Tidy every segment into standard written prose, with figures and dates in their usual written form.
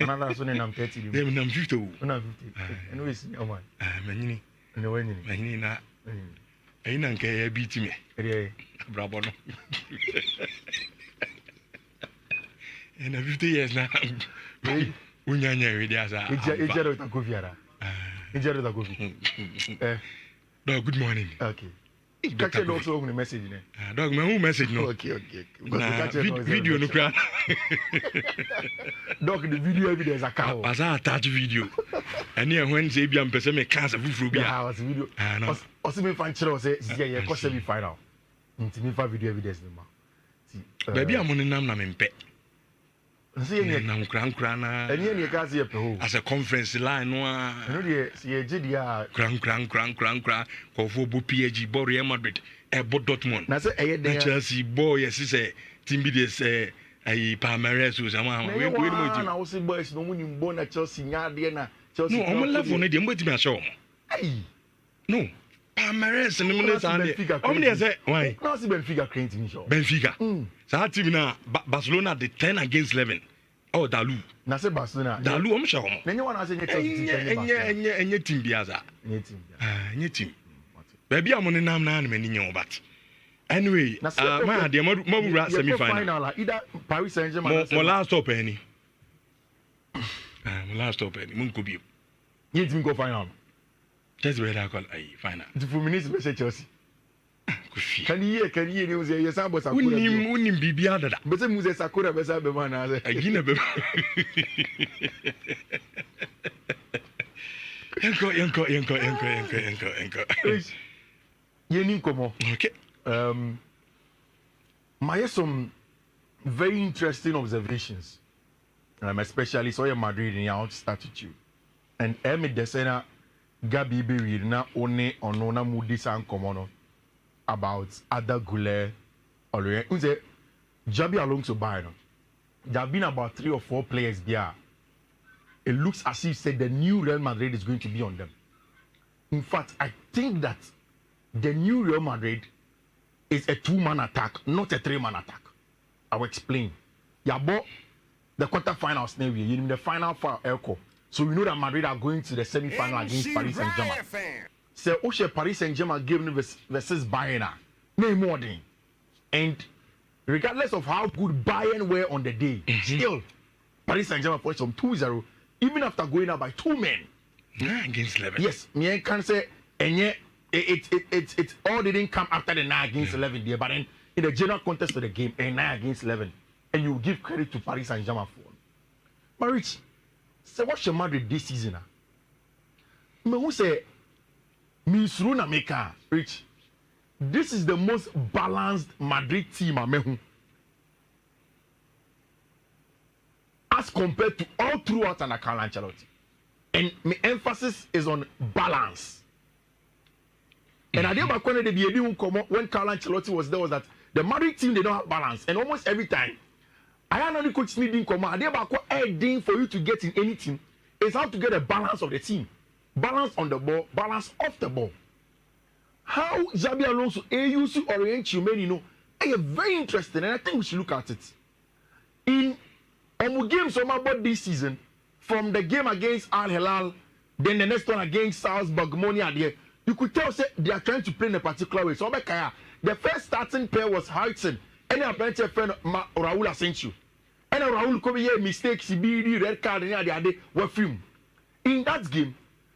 Another son I'm 30. Them I'm 50. I'm 50. Anyways, no one. Many. No one. Many na. I don't care beat me. Bravo. In 50 years now. Unyanya with us. Dog, good morning. Okay. Catch it also on the message. Dog, my own message. No. Okay. Video no crowd. Dog, the video evidence account. As I attach video. And here when say be am person me cancer fufu bia. Yeah, was video. No. Also me fan chiro say yeah, cause semi final. Ntimi fa video evidence no ma. Baby am no nam na me mpe. See you nam kran na. And you can see as a conference line no a. No dey see GDA kran ko fo bo PSG bo Real Madrid e bo Dortmund. Na say dey Chelsea boy yes say team be dey say ai Palmeiras o sama we mo na wo see boys no munim bo na Chelsea nya de na Chelsea. No, on level no dey mo ti me show. Hey. No. Palmeiras no mo say dey say why? No see Benfica create me show. Benfica. So team na Barcelona the 10 against 11. Oh, Dalu. Na say Barcelona. Dalu am show. Na you wanna say Chelsea enye team biaza. Enye team. Baby am no nam na me nyo but. Anyway, my dear Mabura semi final. Either Paris Saint-Germain or last stop any. Last stop any. Mun ko bi. You team go final. Just where I call final. The 4 minutes be Chelsea. Can you you say yes about Sakura? Unim bibia dada. But say Muse Sakura be say be man na say. Agina be. Yanko. Yenim komo. Okay. My some very interesting observations. Especially so Madrid in your attitude. And Emi Desena Gabi be na one onona mudi san komono about other Goulet or unze Jabi Alonso Bayern. There have been about 3 or 4 players there. It looks as if said the new Real Madrid is going to be on them. In fact, I think that the new Real Madrid is a 2-man attack, not a 3-man attack. I will explain. Yabo, the quarterfinals now you in the final for Elko. So we know that Madrid are going to the semi-final against Paris Saint-Germain. So Oshe Paris Saint-Germain game versus Bayern. No more than. And regardless of how good Bayern were on the day, still Paris Saint-Germain for some 2-0, even after going up by 2 men. Against 11. Yes, me can say and yet it all didn't come after the 9 against 11 there, but then in the general context of the game, 9 against 11, and you give credit to Paris Saint-Germain for. But Rich, so what's your Madrid this season? Me who say Misruna Meka, Rich. This is the most balanced Madrid team amehu. As compared to all throughout an Carlo Ancelotti. And my emphasis is on balance. And I did back when Carlo Ancelotti was there was that the Madrid team they don't have balance. And almost every time I am not the coach needing come. I did back what for you to get in any team is how to get a balance of the team. Balance on the ball, balance off the ball. How Xabi Alonso used to orient you, I am very interested, and I think we should look at it. In games from about this season, from the game against Al Hilal, then the next one against Salzburg, Monia, you could tell say, they are trying to play in a particular way. So the first starting pair was Hudson, and a friend Raul Asensio. And Raul come here mistakes, he red card, and the other were film. In that game,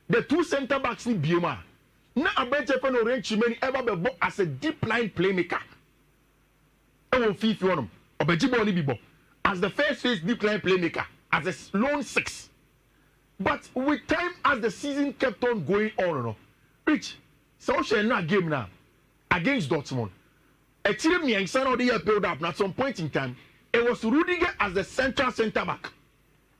the 2 center backs in Bioma. Na abenche fan orange many ever be as a deep line playmaker. I won't feel you on him. Obejibo only be as the first phase deep line playmaker as a lone 6. But with time as the season kept on going on, Rich, so she na game now against Dortmund. A team me and son of the year build up at some point in time. It was Rudiger as the central center back,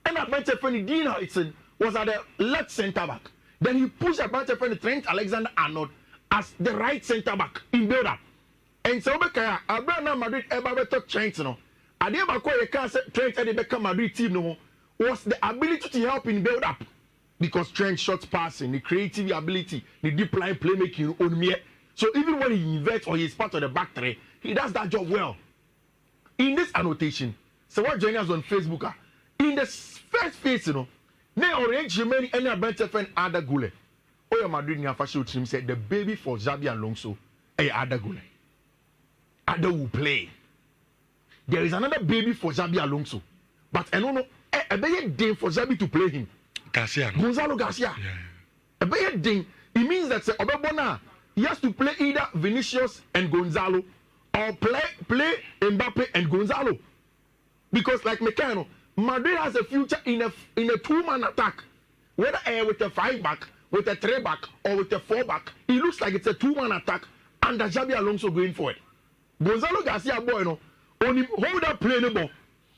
and abenche fan Dean Hudson was at the left center back. Then he pushed a bunch of Trent Alexander-Arnold as the right centre back in build-up. And so, Abraham Madrid ever better Trent, no. I did about you can't say Trent and the Beckham Madrid team, no, was the ability to help in build-up. Because Trent shot passing, the creative ability, the deep line playmaking on me. So even when he inverts or he's part of the back three, he does that job well. In this annotation, so what join us on Facebook, In the first phase, you know, now orange many any bench friend Ada Gule. Oh, your Madrid near fashion team said the baby for Xabi Alonso, Ada Gule. Ada will play. There is another baby for Xabi Alonso, but I don't know a better day for Xabi to play him. Garcia. Gonzalo Garcia. Yeah. A better day. It means that Obabona he has to play either Vinicius and Gonzalo or play Mbappe and Gonzalo. Because like Meccano, Madrid has a future in a two-man attack. Whether with a 5-back, with a 3-back, or with a 4-back, it looks like it's a two-man attack under Xabi Alonso going forward. Gonzalo Garcia boy no only hold up play the ball.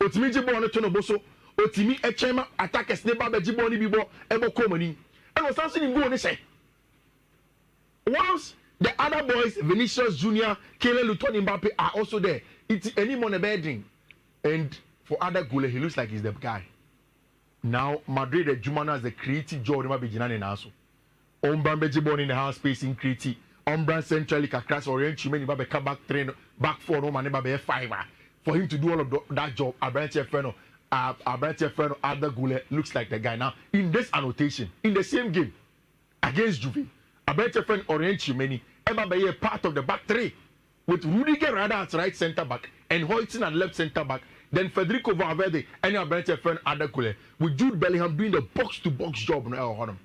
Otimi jibo no to no boso. Otimi echema attackers ne ba jibo ni bibo ebo komani. And was something in go say. Once the other boys, Vinicius Junior, Kylian Luton, Mbappe are also there. It's any money bedding. And for other Gule, he looks like he's the guy. Now Madrid the Jumana has the creative job never be jinan also. Ombrambe jibo in the house space in creative. Ombran centrally kakras orient many back train back four no man be 5 for him to do all of that job. Abranche Feno Ada Gule looks like the guy now in this annotation in the same game against Juve. Abranche Feno orient many ever be a part of the back three with Rudiger Rada at right centre back and Hoyton at left centre back. Then Federico Valverde and Abranche Feno Ada Gule with Jude Bellingham doing the box to box job now.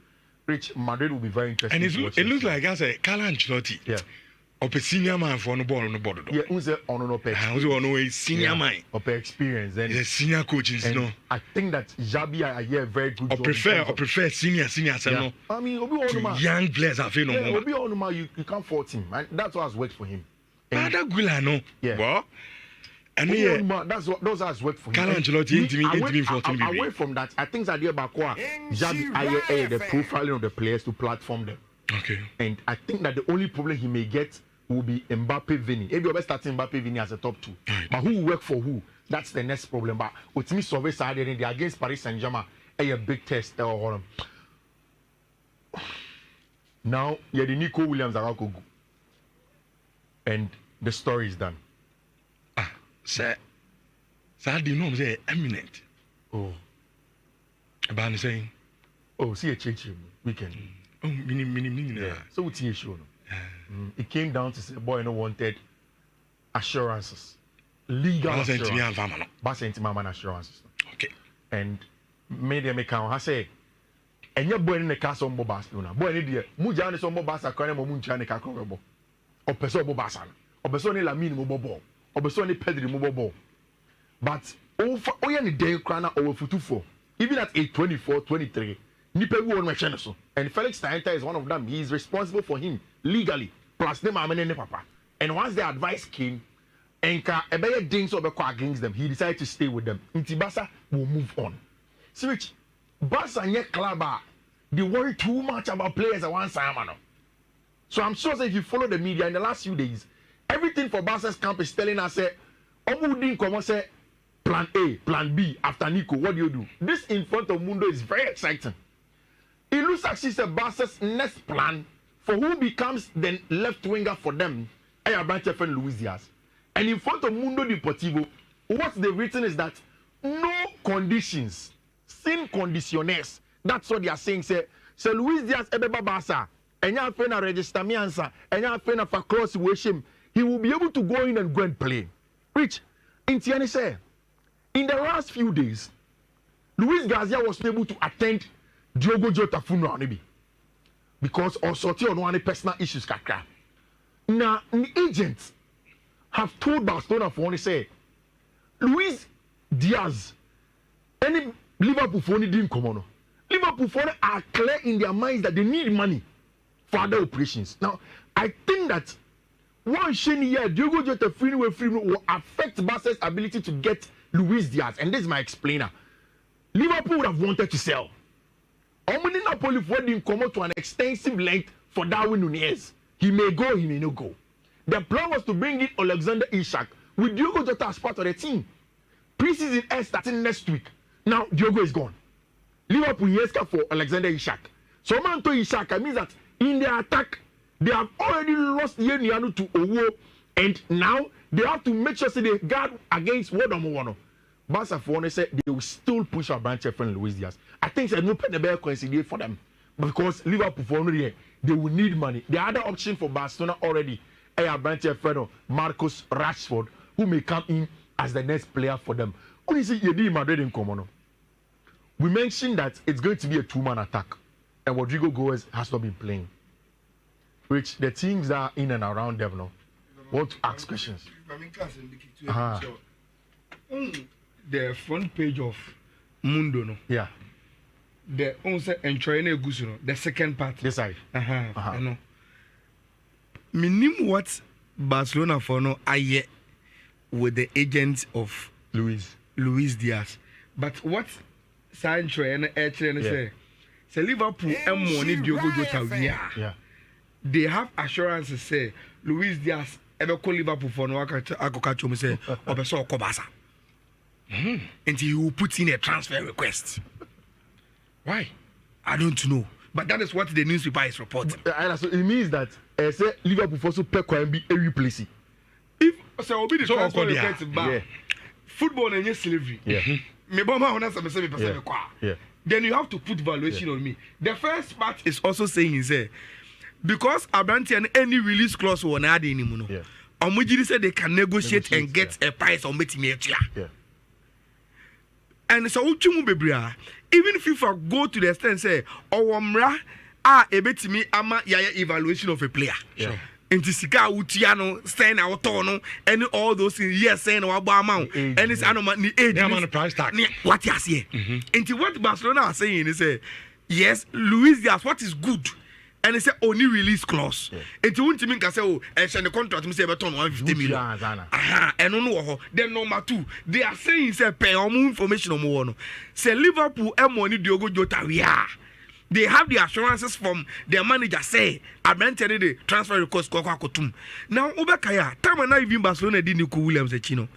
Rich Madrid will be very interesting. And it looks like I say Carlo Ancelotti. Yeah. Ope senior man for no ball on the board. Yeah, who's the on no pay? Who's the senior man? Ope experience. Then the senior coaches, no. I think that Xabi I hear very good. I prefer senior. Yeah. No. I mean, young players I feel no more. Obi Onuma, you can't fault him, and that's what has worked for him. Ada Gula no. Yeah. Well, and that's what those has worked for him. Carlo Ancelotti away from that, I think that Bakwa Xabi I the profiling of the players to platform them. Okay. And I think that the only problem he may get will be Mbappe Vini. Maybe you're starting Mbappe Vini as a top 2. Right. But who will work for who? That's the next problem. But with me, Sauvé side against Paris Saint-Germain, a big test. Now, you're the Nico Williams Arakogu. And the story is done. Sir, I didn't know say eminent. Oh. About saying, oh, see a change weekend. Oh, meaning. Yeah. So what's the issue? It came down to say, boy, no wanted assurances, legal assurances. Assurances. Okay. And made them account. I say, and you're born in the castle of Barcelona. Boy, dear, Mujan is on Bobasa, Conem, Munchani, Cacorabo, or Peso Bobasan, or Besoni Lamine Mobo. Obesoni Pedri mobile. But over the day crana over for 2-4. Even at 8-24, 23, Nipe won my channel. And Felix Tainta is one of them. He is responsible for him legally. Plus them amene papa. And once the advice came, Enka Ebeye Dings Obeko against them, he decided to stay with them. Intibasa will move on. See which Barca and Klaba, they worry too much about players at one time. So I'm sure that if you follow the media in the last few days, everything for Barca's camp is telling us, say, plan A, plan B, after Nico, what do? This in front of Mundo is very exciting. It looks like she's a Barca's next plan for who becomes the left winger for them, Branche and Luis Diaz. And in front of Mundo Deportivo, what they've written is that no conditions, sin conditioners. That's what they are saying. Say Luis Diaz ebeba Barca, and you have to register me answer, and you have to cross with him. He will be able to go in and go and play. Rich, Intiani said, in the last few days, Luis Garcia was able to attend Diogo Jota funeral because also on one personal issues. Now, the agents have told Barcelona for only say, Luis Diaz, any Liverpool for only didn't come on. Liverpool for are clear in their minds that they need money for other operations. Now, I think that one shiny year, Diogo Jota free will affect Barca's ability to get Luis Diaz. And this is my explainer. Liverpool would have wanted to sell. Omni Napoli for didn't come out to an extensive length for Darwin Nunez. He may go, he may not go. The plan was to bring in Alexander Isak with Diogo Jota as part of the team. Preseason is starting next week. Now Diogo is gone. Liverpool is for Alexander Isak. So Manto Isak means that in their attack, they have already lost Yenianu to Owo, and now they have to make sure they guard against Wodomowono. Barca for one said they will still push our branch friend Luis Diaz. I think it's no better coincidence for them because Liverpool for one they will need money. The other option for Barcelona already, a branch friend Marcus Rashford, who may come in as the next player for them. Who is it? Madrid in common. We mentioned that it's going to be a two-man attack, and Rodrigo Goes has not been playing, which the teams that are in and around them now want to ask questions. The front page of Mundo, no? Yeah. The only enjoying Gusuno, the second part. This side. I know. Minim what Barcelona for no aye with the agents of Luis Diaz. But what Sancho and say Liverpool and money Diogo Jota yeah. They have assurances say Luis Diaz ever call Liverpool for no akacho me say obeso okobasa. And he will put in a transfer request. Why? I don't know. But that is what the newspaper is reporting. So it means that say Liverpool for super can be a replace. If so will be the transfer request football and slavery. Yeah. Then you have to put valuation on me. The first part is also saying is because Abranti and any release clause will not add anymore. Yeah. Omujiri said they can negotiate and get a price on Metimia. Yeah. And so even if FIFA go to the extent and say, Owamra ebetimi ama yaya evaluation of a player. Yeah. And Sika Utiano, saying our tono, and all those things, yes, saying our amount, and it's animal the price tag. What you say? And what Barcelona are saying is, yes, Luis Diaz, what is good? And they say only release clause. And you want to make us say, oh, and send the contract, say, but 150 million. And no, then number two, they are saying, say, pay more information on more. Say Liverpool and money Diogo Jota, we are. They have the assurances from their manager say, I've been telling the transfer request. Now, Obakaya, time and I even Barcelona did Nico Williams a chino.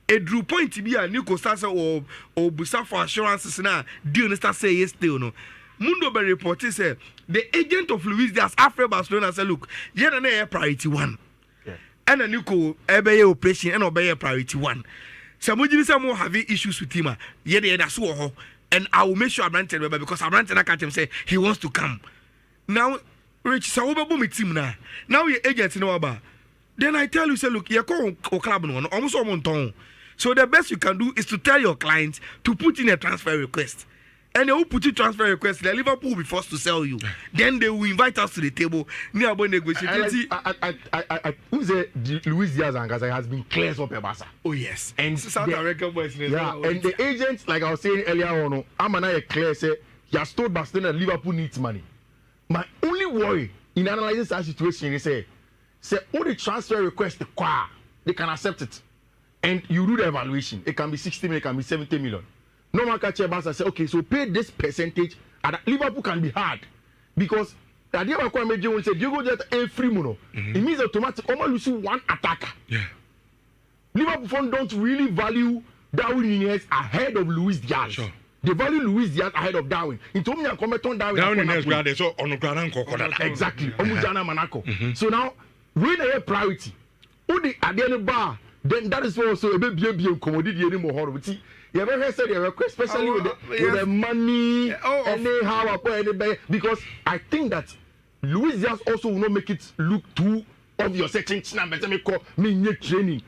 A drew point to be a Nico Sasa or Busa for assurances now. Do you understand? Say yes, still no. Mundo by report said the agent of Luis Diaz after Barcelona said, look, you're an priority one. And a Nico Ebe operation and obey priority one. Samuji Samo have issues with him. Yet that's so. And I will make sure Abranten remember because Abranten can't him say he wants to come. Now, Rich Sauba Bumi team now. Now your agents know about. Then I tell you, say, look, you're calling club on almost on tone. So the best you can do is to tell your clients to put in a transfer request. And they will put in transfer request. The Liverpool will be forced to sell you. Then they will invite us to the table. Nearby negotiate. Who's Luis Diaz and Gaza has been cleared up a Barca. Oh yes. And South American boys. Yeah. And the agents, like I was saying earlier on, I'm clear say he has told Barcelona that Liverpool needs money. My only worry in analyzing that situation is say all the transfer requests they can accept it, and you do the evaluation. It can be 60 million, it can be 70 million. No man can check Barca say, okay, so pay this percentage, and Liverpool can be hard because the idea of what Major will say, you go just a free mono. It means automatic almost losing one attacker. Yeah. Liverpool don't really value Darwin Nunez ahead of Luis Diaz. Sure. They value Luis Diaz ahead of Darwin. In Tommy and Cometon Darwin. Nunez so on the exactly. Omujana Monaco. So now when they have priority, who the Adele bar, then that is also a baby commodity anymore. You ever said your request, especially with the money, anyhow, because I think that Luis Diaz also will not make it look too obvious. Me training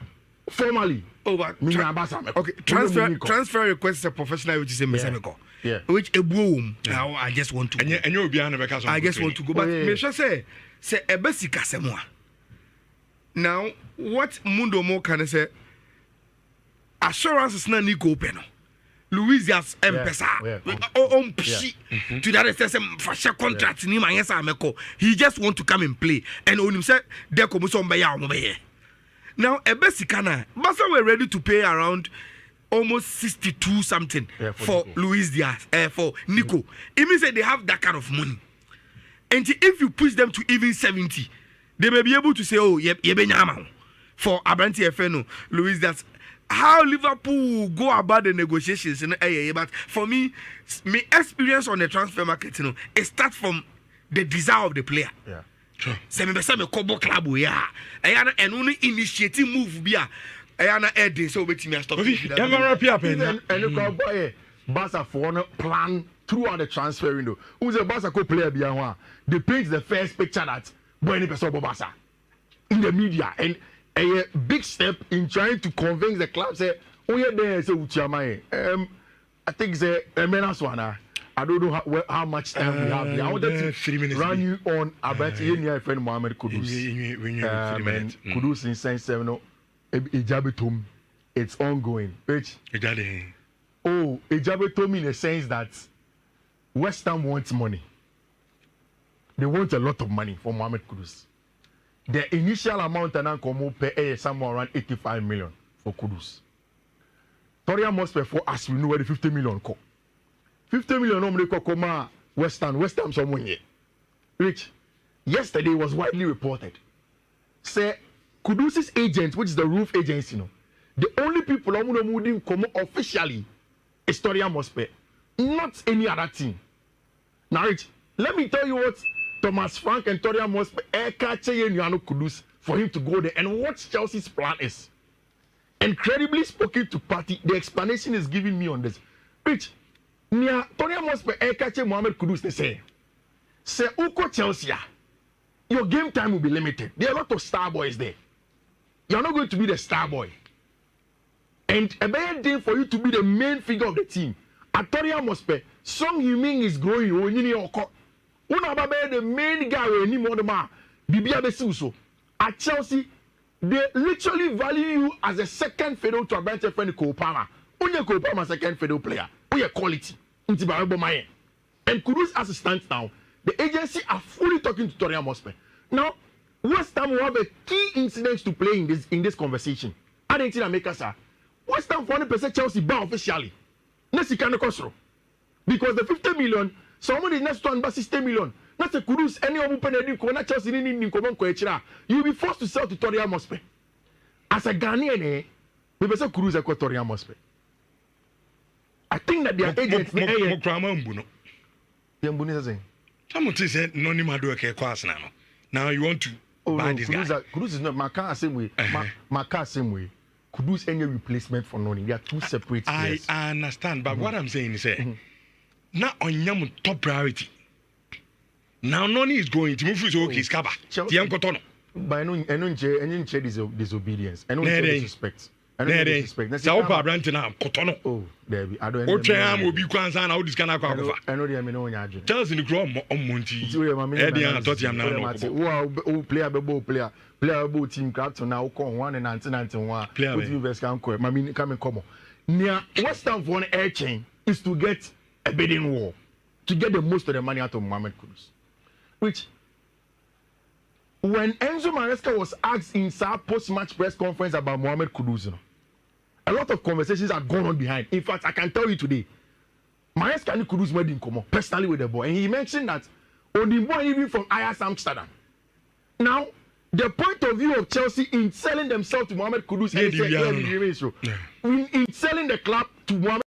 formally. But okay, transfer request is a professional which is a Mesemeko. Yeah. Which a boom. Now I just want to. And you'll be I just want to go. But me sure say a basic asemwa. Now what Mundo Mo can say? Assurance is not Nico Peno. Luis Diaz Empesa. To that extent, for share contract in him and yes, he just want to come and play. And on him said, there comes some by now, a Bessikana, Barca were ready to pay around almost 62 something for Luis Diaz, for Nico. It means that they have that kind of money. And if you push them to even 70, they may be able to say, oh, for Abranti FNO, Luis Diaz. How Liverpool go about the negotiations, but for me, my experience on the transfer market, it starts from the desire of the player. Yeah. Sure. Some Kobo club, and only initiating move be Ayana Eddie, so wait me stop. And boy, Barca for one plan throughout the transfer window. Who's a Barca player behind? They paint the first picture that boy any person Barca in the media, and a big step in trying to convince the club say, oh yeah, there is a Uchama. I think the menace one. I don't know how much time we have here. I wanted to run you on about your friend Mohamed Kudus. Kudus in Saint Seven, Ejabetum. It's ongoing. Oh, Ejabetum in the sense that West Ham wants money. They want a lot of money for Mohamed Kudus. The initial amount and come pay somewhere around 85 million for Kudus. Toria must pay for as we know where the 50 million come. 50 million normally come West Ham someone here. Rich, yesterday was widely reported. Say Kudus's agent, which is the roof agency, the only people who didn't come officially is Toria must pay, not any other team. Now, Rich, let me tell you what Thomas Frank and Toria must pay Kudus for him to go there and what Chelsea's plan is. And credibly spoken to party, the explanation is giving me on this. Rich, Toria must be Mohamed Kudus they say Uko Chelsea, your game time will be limited. There are a lot of star boys there. You're not going to be the star boy. And a bad day for you to be the main figure of the team. At Toria must be Song Heung-min is growing. The main guy anymore. At Chelsea, they literally value you as a second fiddle to a bench friend Cole Palmer. Only Cole Palmer second fiddle player. Your quality. And Kudus as it stands now, the agency are fully talking to Toria Mospe. Now, West Ham will have a key incident to play in this conversation. I didn't see that make us West Ham 40% Chelsea bar officially. Next you can't cost because the 50 million, someone is next to about 60 million. Not a Kudus, any of them Chelsea you'll be forced to sell to Toria Mospe. As a Ghanaian, we say Kudus a Toria Mospe. I think that their agents now you want to buy this guy. Kudus is not my car same way. My car same way. Kudus any replacement for Noni. They are two separate players. I understand, but what I'm saying is now on your top priority. Now Noni is going to move his okay scaba. But I know disobedience. I know disrespect. Oh, there be. I don't. Will be concerned how this can happen. I know they are Tells in the ground on Monty. Player team captain now come 1 in 1991. Player Mammy come on. Near West Ham for an air chain is to get a bidding war to get the most of the money out of Mohamed Kudus. Which when Enzo Maresca was asked in our post-match press conference about Mohamed Kudus, a lot of conversations are going on behind. In fact, I can tell you today, Maresca and Kudus made him come up personally with the boy, and he mentioned that on the boy even from Ajax Amsterdam. Now, the point of view of Chelsea in selling themselves to Mohamed Kudus in selling the club to Mohamed